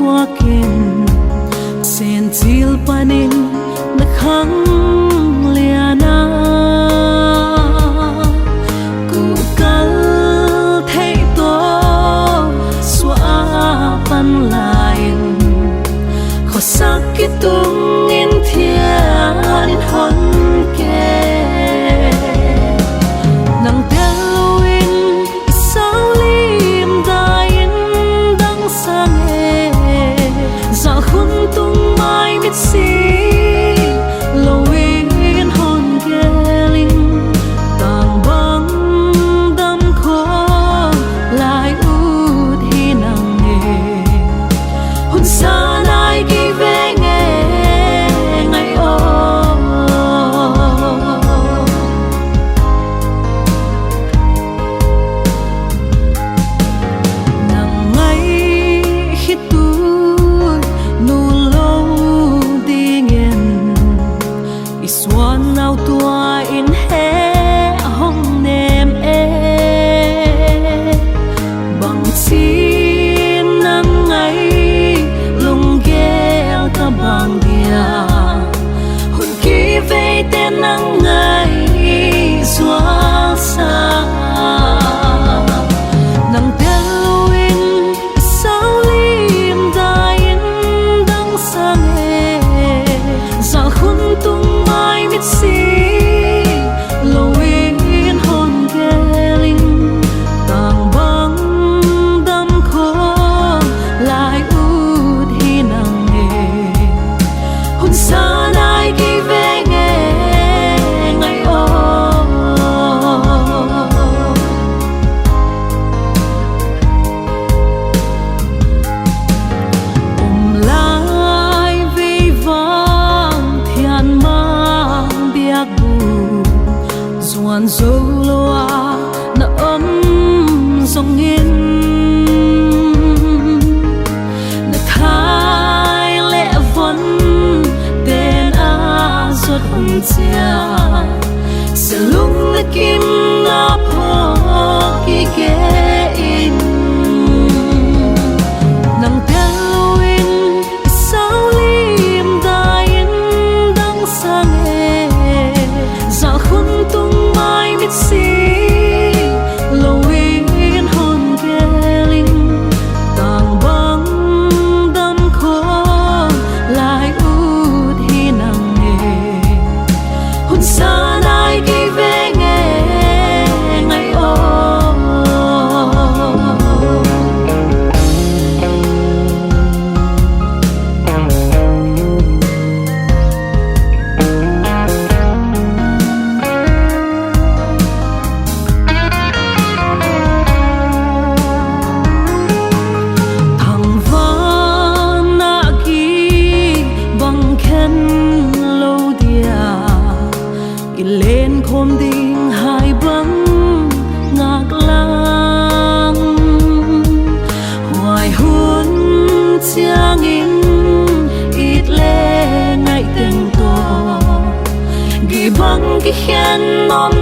tua kin sen til panin na khang liana ku kal thei to swa pan lain kho sakitung in thian in hon ke nang telwin saulim dain dang sange za khun tung mai mit si lowin hon geling tang bang dam kho lai ut hi nang e hun sa nai ki ve nge ngai o nang ngai hi tu nu lo ding en iswan nau tua in he hong nem e bang sin nang ngai lung gel ka bang dia hun ki ve ten nang ngai zua sa nang telwin saulim dain dang sange za khun tung mai mit si lowin hon geling tang bang dam kho lai ut hi nang e hun sa nai ki ve nge ngai o lai ve vang thian mang biak bu zuan zo loa na zong in na thai le von ten a zot hun chia se lung na kim na pho ki ke in nang telwin saulim dain dang sange za khun tung mai mit si lowin hon geling tang bang dam kho lai ut hi nang e hun sa nai ki ve nge ngai o thang van na ki bang khen lo dia ilen khom ding hai bang ngak lang hoài hun chiang in ít le ngai teng to gi bang ki khen nom